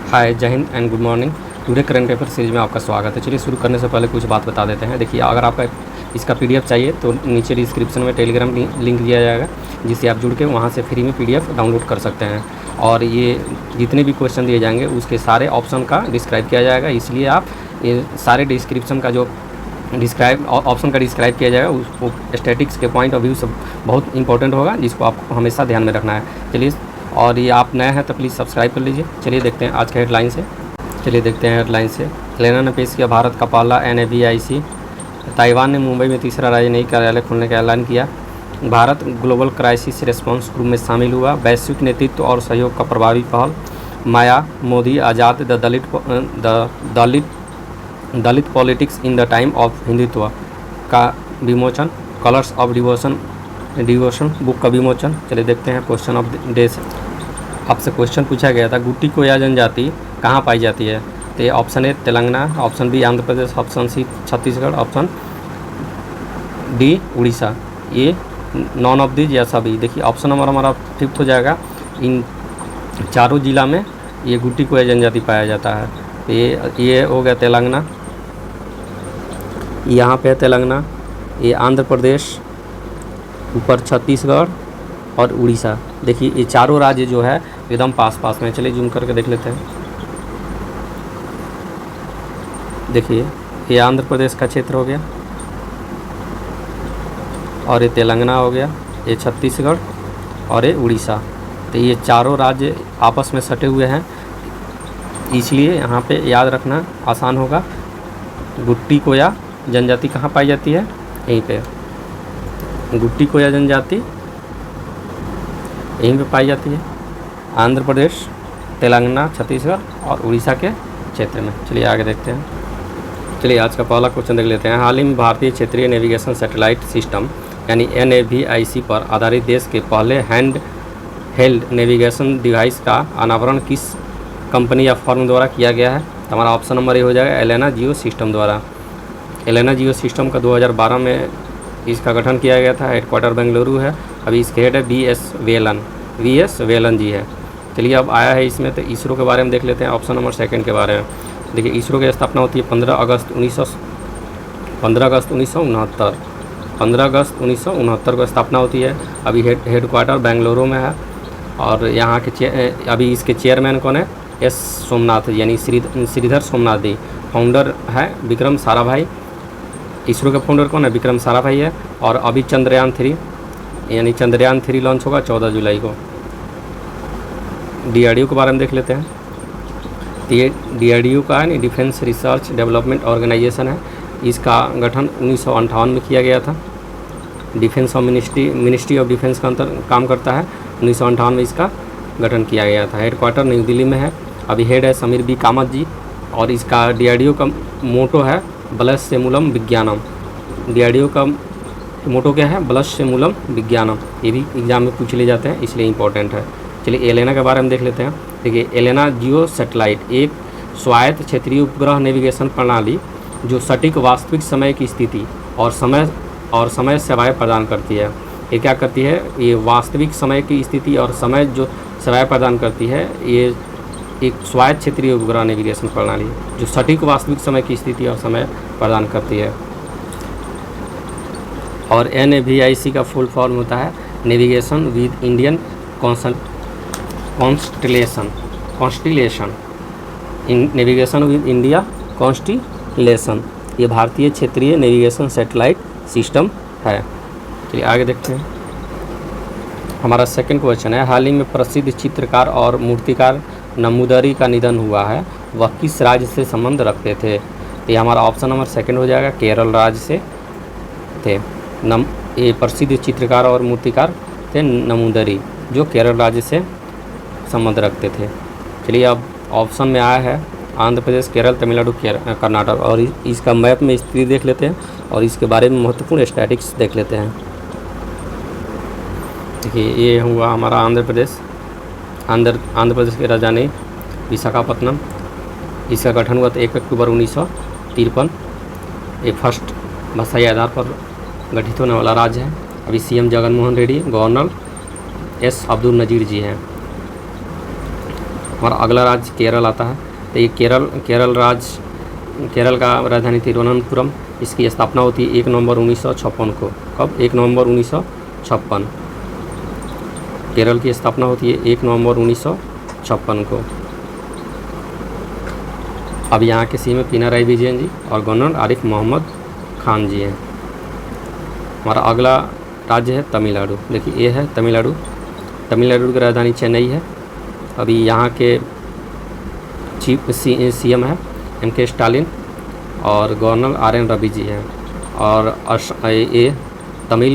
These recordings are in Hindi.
हाय, जय Hind and good morning. Today current paper series में आपका स्वागत है। चलिए शुरू करने से पहले कुछ बात बता देते हैं। देखिए, अगर आपका इसका पीडीएफ चाहिए तो नीचे डिस्क्रिप्शन में टेलीग्राम लिंक दिया जाएगा, जिससे आप जुड़ के वहाँ से फ्री में पीडीएफ डाउनलोड कर सकते हैं। और ये जितने भी क्वेश्चन दिए जाएंगे उसके सारे ऑप्शन का डिस्क्राइब किया जाएगा, इसलिए आप ये सारे डिस्क्रिप्शन का जो ऑप्शन का डिस्क्राइब किया जाएगा उसको स्टैटिक्स के पॉइंट ऑफ व्यू से बहुत इंपॉर्टेंट होगा, जिसको आपको हमेशा ध्यान में रखना है। चलिए, और ये आप नए हैं तो प्लीज़ सब्सक्राइब कर लीजिए। चलिए देखते हैं आज के हेडलाइन से। एलेना ने पेश किया भारत का पहला NAVIC। ताइवान ने मुंबई में तीसरा राजनयिक कार्यालय खोलने का ऐलान किया। Bharat global crisis response group में शामिल हुआ। वैश्विक नेतृत्व और सहयोग का प्रभावी पहल। Maya Modi Azad Dalit politics in the time of Hindutva का विमोचन। कलर्स ऑफ डिवोशन बुक का विमोचन। चलिए देखते हैं क्वेश्चन ऑफ डे से। आपसे क्वेश्चन पूछा गया था, गुट्टी कोया जनजाति कहाँ पाई जाती है? तो ये option A Telangana, option B Andhra Pradesh, option C Chhattisgarh, option D Orissa. ये नॉन ऑफ दीज या सभी। देखिए ऑप्शन नंबर हमारा फिफ्थ हो जाएगा। इन चारों जिला में ये गुट्टी कोया जनजाति पाया जाता है। तो ये हो गया तेलंगाना, यहाँ पे है तेलंगाना, ये आंध्र प्रदेश, ऊपर छत्तीसगढ़ और उड़ीसा। देखिए ये चारों राज्य जो है एकदम पास पास में। चलिए जूम करके देख लेते हैं। देखिए ये आंध्र प्रदेश का क्षेत्र हो गया, और ये तेलंगाना हो गया, ये छत्तीसगढ़ और ये उड़ीसा। तो ये चारों राज्य आपस में सटे हुए हैं, इसलिए यहाँ पे याद रखना आसान होगा। गुट्टी कोया जनजाति कहाँ पाई जाती है? यहीं पे गुट्टी कोया जनजाति यहीं पे पाई जाती है, आंध्र प्रदेश, तेलंगाना, छत्तीसगढ़ और उड़ीसा के क्षेत्र में। चलिए आगे देखते हैं। चलिए आज का पहला क्वेश्चन देख लेते हैं। हाल ही में भारतीय क्षेत्रीय नेविगेशन सैटेलाइट सिस्टम यानी NAVIC पर आधारित देश के पहले हैंड हेल्ड नेविगेशन डिवाइस का अनावरण किस कंपनी या फर्म द्वारा किया गया है? तो हमारा ऑप्शन नंबर ए हो जाएगा एलेना जियो सिस्टम द्वारा। एलेना जियो सिस्टम का 2012 में इसका गठन किया गया था। हेडक्वार्टर बेंगलुरु है। अभी इसके हेड है VS वेलन जी है। चलिए अब आया है इसमें, तो इसरो के बारे में देख लेते हैं। ऑप्शन नंबर सेकंड के बारे में देखिए, इसरो की स्थापना होती है 15 अगस्त 1969 को स्थापना होती है। अभी हेडक्वार्टर बेंगलुरु में है। और यहाँ के अभी इसके चेयरमैन कौन है? S सोमनाथ यानी श्रीधर सोमनाथ जी। फाउंडर है विक्रम साराभाई। इसरो के फाउंडर कौन है? विक्रम साराभाई है। और अभी चंद्रयान 3 लॉन्च होगा 14 जुलाई को। DRDO के बारे में देख लेते हैं। तो ये DRDO का है डिफेंस रिसर्च डेवलपमेंट ऑर्गेनाइजेशन है। इसका गठन 1958 में किया गया था। डिफेंस और मिनिस्ट्री ऑफ डिफेंस का अंतर काम करता है। 1958 में इसका गठन किया गया था। हेडक्वार्टर नई दिल्ली में है। अभी हेड है समीर बी कामत जी। और इसका DRDO का मोटो है बलस्य मूलम विज्ञानम। DRDO का मोटो क्या है? बलस्य मूलम विज्ञानम। ये भी एग्जाम में पूछ ले जाते हैं, इसलिए इंपॉर्टेंट है। चलिए एलेना के बारे में देख लेते हैं। देखिए एलेना जियो सैटेलाइट एक स्वायत्त क्षेत्रीय उपग्रह नेविगेशन प्रणाली जो सटीक वास्तविक समय की स्थिति और समय सेवाएं प्रदान करती है। ये क्या करती है? ये वास्तविक समय की स्थिति और समय जो सेवाएं प्रदान करती है, ये एक स्वायत्त क्षेत्रीय उपग्रह नेविगेशन प्रणाली जो सटीक वास्तविक समय की स्थिति और समय प्रदान करती है। और NAVIC का फुल फॉर्म होता है navigation with Indian constellation navigation with India constellation. ये भारतीय क्षेत्रीय नेविगेशन सैटेलाइट सिस्टम है। चलिए आगे देखते हैं। हमारा सेकंड क्वेश्चन है, हाल ही में प्रसिद्ध चित्रकार और मूर्तिकार नमूदरी का निधन हुआ है, वह किस राज्य से संबंध रखते थे? तो ये हमारा ऑप्शन नंबर सेकंड हो जाएगा, केरल राज्य से थे। ये प्रसिद्ध चित्रकार और मूर्तिकार थे नमूदरी, जो केरल राज्य से संबंध रखते थे। चलिए अब ऑप्शन में आया है आंध्र प्रदेश, केरल, तमिलनाडु, कर्नाटक। और इसका मैप में स्थिति देख लेते हैं और इसके बारे में महत्वपूर्ण स्टैटिक्स देख लेते हैं। देखिए ये हुआ हमारा आंध्र प्रदेश की राजधानी विशाखापत्तनम। इसका गठन हुआ था 1 अक्टूबर 1953। ये फर्स्ट भाषाई आधार पर गठित होने वाला राज्य है। अभी CM Jaganmohan Reddy, governor S Abdul Nazeer ji हैं। हमारा अगला राज्य केरल आता है। तो ये केरल का राजधानी तिरुवनंतपुरम। इसकी स्थापना होती है 1 नवंबर 1956 को। कब? 1 नवंबर 1956। केरल की स्थापना होती है 1 नवंबर 1956 को। अब यहाँ के सीएम पिनाराई विजयन जी और गवर्नर आरिफ मोहम्मद खान जी हैं। हमारा अगला राज्य है तमिलनाडु। देखिए ये है तमिलनाडु। तमिलनाडु की राजधानी चेन्नई है। अभी यहाँ के चीफ सीएम है MK स्टालिन और गवर्नर RN रवि जी हैं। और ये तमिल,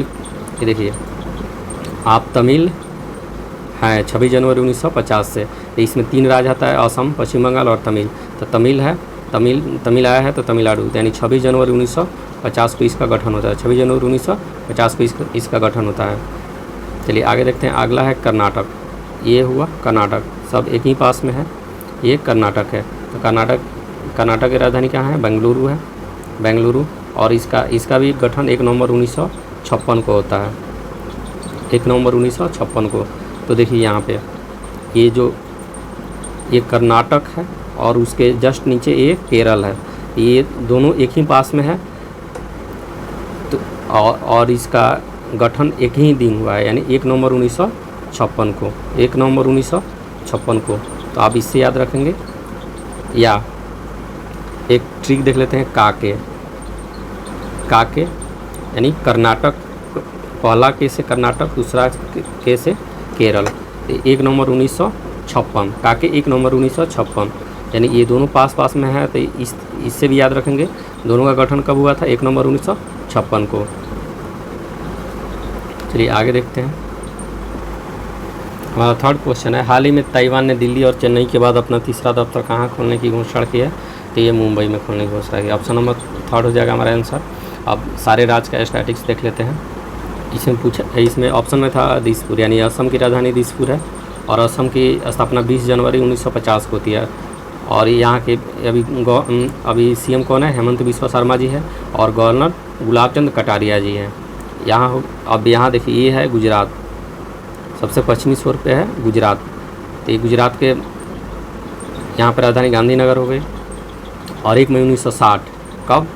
ये देखिए आप तमिल हैं 26 जनवरी 1950 से। तो इसमें 3 राज्य आता है, असम, पश्चिम बंगाल और तमिल। तो तमिल आया है तो तमिलनाडु, यानी 26 जनवरी 1950 को इसका गठन होता है। 26 जनवरी 1950 को इसका गठन होता है। चलिए आगे देखते हैं। अगला है कर्नाटक। ये हुआ कर्नाटक, सब एक ही पास में है। ये कर्नाटक है। तो कर्नाटक की राजधानी कहाँ है? बेंगलुरु है, बेंगलुरु। और इसका भी गठन 1 नवंबर 1956 को होता है, 1 नवंबर 1956 को। तो देखिए यहाँ पे ये कर्नाटक है और उसके जस्ट नीचे ये केरल है। ये दोनों एक ही पास में है। तो और इसका गठन एक ही दिन हुआ है, यानी 1 नवंबर 1956 को, 1 नवंबर 1956 को। तो आप इससे याद रखेंगे। या एक ट्रिक देख लेते हैं, काके यानी कर्नाटक, पहला के से कर्नाटक, दूसरा के से केरल। 1 नवंबर 1956, काके 1 नवंबर 1956, यानी ये दोनों पास में है। तो इससे भी याद रखेंगे दोनों का गठन कब हुआ था? 1 नवंबर 1956 को। चलिए आगे देखते हैं। हमारा थर्ड क्वेश्चन है, हाल ही में ताइवान ने दिल्ली और चेन्नई के बाद अपना तीसरा दफ्तर कहाँ खोलने की घोषणा की है? तो ये मुंबई में खोलने की घोषणा की। ऑप्शन नंबर 3 हो जाएगा हमारा आंसर। अब सारे राज्य का स्टैटिक्स देख लेते हैं। इसमें ऑप्शन में था दिसपुर, यानी असम की राजधानी दिसपुर है। और असम की स्थापना 20 जनवरी 1950 को होती है। और यहाँ के अभी सीएम कौन है? हेमंत बिस्वा शर्मा जी है और गवर्नर गुलाब चंद कटारिया जी हैं। यहाँ देखिए ये है गुजरात, सबसे पश्चिमी छोर पे है गुजरात। तो ये गुजरात के यहाँ पर राजधानी गांधीनगर हो गई। और 1 मई 1960, कब?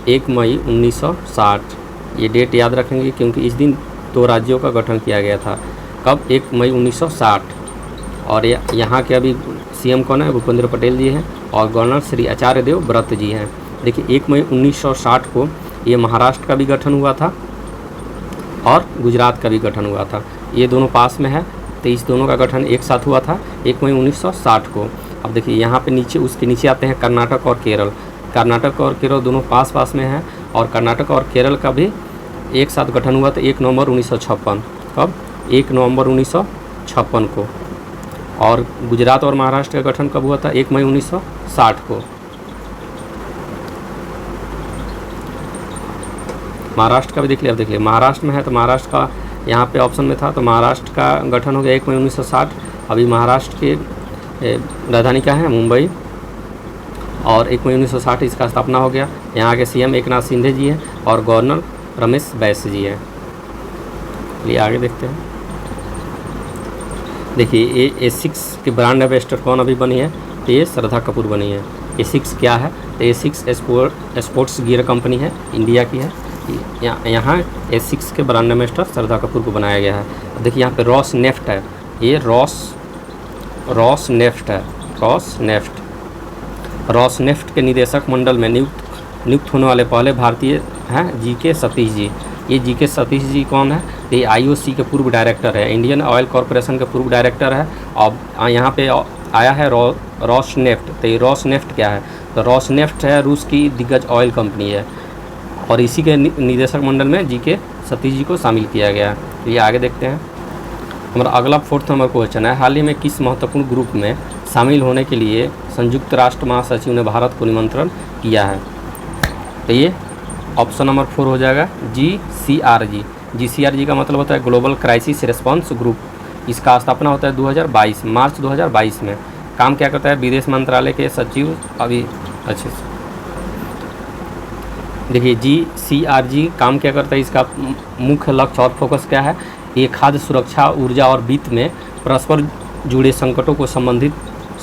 1 मई 1960, ये डेट याद रखेंगे क्योंकि इस दिन 2 राज्यों का गठन किया गया था। कब? 1 मई 1960। और यहाँ के अभी सीएम कौन है? भूपेंद्र पटेल जी हैं और गवर्नर श्री आचार्य देवव्रत जी हैं। देखिए 1 मई 1960 को ये महाराष्ट्र का भी गठन हुआ था और गुजरात का भी गठन हुआ था। ये दोनों पास में है, तो इस दोनों का गठन एक साथ हुआ था 1 मई 1960 को। अब देखिए यहाँ पे नीचे, उसके नीचे आते हैं कर्नाटक और केरल। कर्नाटक और केरल दोनों पास में हैं और कर्नाटक और केरल का भी एक साथ गठन हुआ था 1 नवंबर 1956। कब? 1 नवंबर 1956 को। और गुजरात और महाराष्ट्र का गठन कब हुआ था? 1 मई 1960 को। महाराष्ट्र का भी देख लिया। अब देख लिया महाराष्ट्र में है, तो महाराष्ट्र का यहाँ पे ऑप्शन में था, तो महाराष्ट्र का गठन हो गया 1 मई 1960। अभी महाराष्ट्र के राजधानी क्या है? मुंबई। और 1 मई 1960 इसका स्थापना हो गया। यहाँ के सीएम एकनाथ शिंदे जी हैं और गवर्नर रमेश बैस जी हैं। चलिए आगे देखते हैं। देखिए ये A6 की ब्रांड एम्बेसडर कौन अभी बनी है? तो ये श्रद्धा कपूर बनी है। A6 क्या है? तो A6 स्पोर्ट्स गियर कंपनी है, इंडिया की है। यहाँ A6 के ब्रांड एम्बेसडर श्रद्धा कपूर को बनाया गया है। देखिए यहाँ पे रॉसनेफ्ट है, ये रॉसनेफ्ट है, रॉसनेफ्ट के निदेशक मंडल में नियुक्त होने वाले पहले भारतीय हैं GK सतीश जी। ये GK सतीश जी कौन है? ये IOC के पूर्व डायरेक्टर है, इंडियन ऑयल कॉरपोरेशन के पूर्व डायरेक्टर है। और यहाँ पे आया है रॉसनेफ्ट। तो ये रॉसनेफ्ट क्या है? तो रॉसनेफ्ट है रूस की दिग्गज ऑयल कंपनी है और इसी के निदेशक मंडल में GK सतीश जी को शामिल किया गया है। ये आगे देखते हैं। हमारा अगला 4th नंबर क्वेश्चन है, हाल ही में किस महत्वपूर्ण ग्रुप में शामिल होने के लिए संयुक्त राष्ट्र महासचिव ने भारत को निमंत्रण किया है? तो ये ऑप्शन नंबर 4 हो जाएगा GCRG। GCRG का मतलब होता है ग्लोबल क्राइसिस रिस्पांस ग्रुप। इसका स्थापना होता है 2022 मार्च 2022 में। काम क्या करता है? विदेश मंत्रालय के सचिव अभी अच्छे से देखिए GCRG काम क्या करता है, इसका मुख्य लक्ष्य और फोकस क्या है? ये खाद्य सुरक्षा, ऊर्जा और वित्त में परस्पर जुड़े संकटों को संबंधित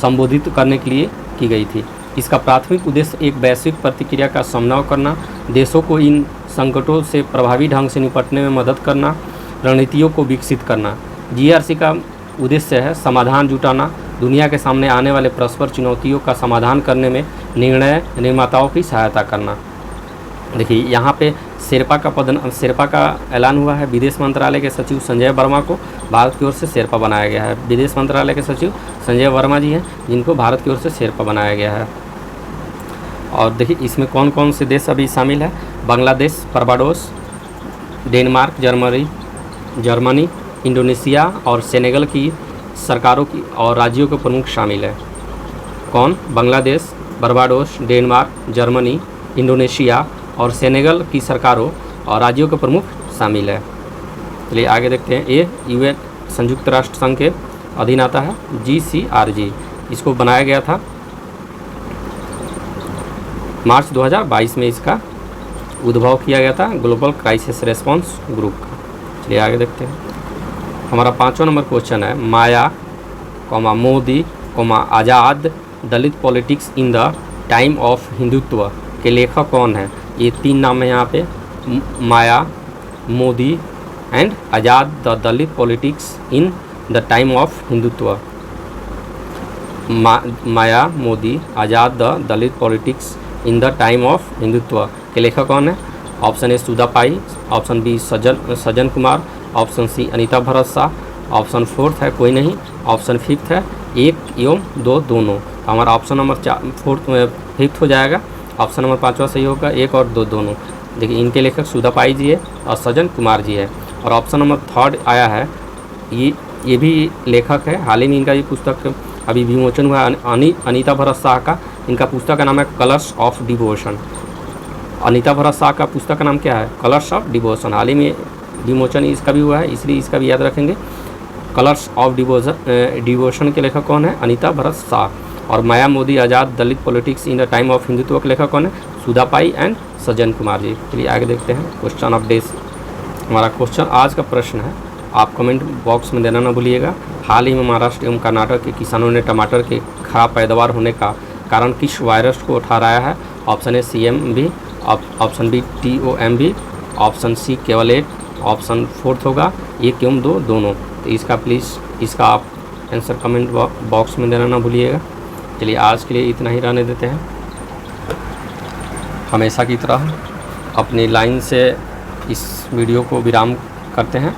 संबोधित करने के लिए की गई थी। इसका प्राथमिक उद्देश्य एक वैश्विक प्रतिक्रिया का सामना करना, देशों को इन संकटों से प्रभावी ढंग से निपटने में मदद करना, रणनीतियों को विकसित करना। जीआरसी का उद्देश्य है समाधान जुटाना, दुनिया के सामने आने वाले परस्पर चुनौतियों का समाधान करने में निर्णय निर्माताओं की सहायता करना। देखिए यहाँ पे शेरपा का ऐलान हुआ है। विदेश मंत्रालय के सचिव संजय वर्मा को भारत की ओर से शेरपा बनाया गया है। विदेश मंत्रालय के सचिव संजय वर्मा जी हैं, जिनको भारत की ओर से शेरपा बनाया गया है। और देखिए इसमें कौन कौन से देश अभी शामिल है। Bangladesh, Barbados, Denmark, Germany, Indonesia और सेनेगल की सरकारों की और राज्यों के प्रमुख शामिल है। कौन? Bangladesh, Barbados, Denmark, Germany, Indonesia और सेनेगल की सरकारों और राज्यों के प्रमुख शामिल है। चलिए आगे देखते हैं। ये यूएन संयुक्त राष्ट्र संघ के अधीन आता है, GCRG। इसको बनाया गया था मार्च 2022 में, इसका उद्भव किया गया था ग्लोबल क्राइसिस रेस्पॉन्स ग्रुप का। चलिए आगे देखते हैं। हमारा 5वां नंबर क्वेश्चन है, Maya, Modi, Azad Dalit politics in the time of Hindutva के लेखक कौन है। ये 3 नाम है यहाँ पे, Maya, Modi and Azad the Dalit politics in the time of Hindutva. Maya, Modi, Azad the Dalit politics in the time of Hindutva के लेखक कौन है। Option A Sudha Pai, option B Sajjan Kumar, option C Anita Bharat Shah, option 4 है कोई नहीं, ऑप्शन 5 है 1 एवं 2 दोनों। तो हमारा ऑप्शन नंबर 5 हो जाएगा। ऑप्शन नंबर 5वां सही होगा, 1 और 2 दोनों। देखिए इनके लेखक सुधा पाई जी है और सज्जन कुमार जी है। और ऑप्शन नंबर 3 आया है, ये भी लेखक है, हाल ही में इनका ये पुस्तक अभी विमोचन हुआ है अनीता भरत शाह का। इनका पुस्तक का नाम है colours of devotion. Anita Bharat Shah का पुस्तक का नाम क्या है? Colours of devotion. हाल ही में विमोचन इसका भी हुआ है, इसलिए इसका भी याद रखेंगे। कलर्स ऑफ डिवोशन के लेखक कौन है? अनीता भरत शाह। और Maya, Modi, Azad Dalit politics in the time of Hindutva के लेखक कौन है? सुधा पाई एंड सज्जन कुमार जी। चलिए आगे देखते हैं क्वेश्चन ऑफ डे। हमारा क्वेश्चन आज का प्रश्न है, आप कमेंट बॉक्स में देना ना भूलिएगा। हाल ही में महाराष्ट्र एवं कर्नाटक के किसानों ने टमाटर के खराब पैदावार होने का कारण किस वायरस को ठहराया है। Option A CMV, option B TOMV, option C केवल 1, ऑप्शन 4 होगा 1 एवं 2 दोनों। तो इसका प्लीज़ इसका आप आंसर कमेंट बॉक्स में देना ना भूलिएगा। चलिए आज के लिए इतना ही रहने देते हैं। हमेशा की तरह अपनी लाइन से इस वीडियो को विराम करते हैं।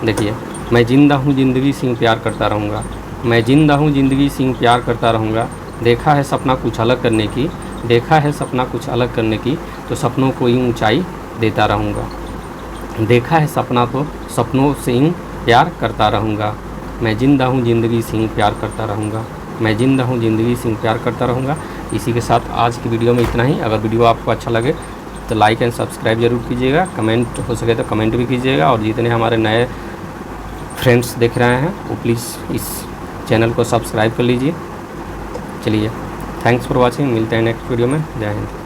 देखिए, मैं जिंदा हूँ ज़िंदगी सिंह प्यार करता रहूँगा, मैं जिंदा हूँ ज़िंदगी सिंह प्यार करता रहूँगा। देखा है सपना कुछ अलग करने की, देखा है सपना कुछ अलग करने की, तो सपनों को ही ऊंचाई देता रहूँगा। देखा है सपना तो सपनों से ही प्यार करता रहूँगा। मैं जिंदा हूँ ज़िंदगी सिंह प्यार करता रहूँगा, मैं जिंदा हूँ ज़िंदगी सिंह प्यार करता रहूँगा। इसी के साथ आज की वीडियो में इतना ही। अगर वीडियो आपको अच्छा लगे तो लाइक एंड सब्सक्राइब जरूर कीजिएगा, कमेंट हो सके तो कमेंट भी कीजिएगा। और जितने हमारे नए फ्रेंड्स देख रहे हैं वो प्लीज़ इस चैनल को सब्सक्राइब कर लीजिए। चलिए, थैंक्स फॉर वॉचिंग। मिलते हैं नेक्स्ट वीडियो में। जय हिंद।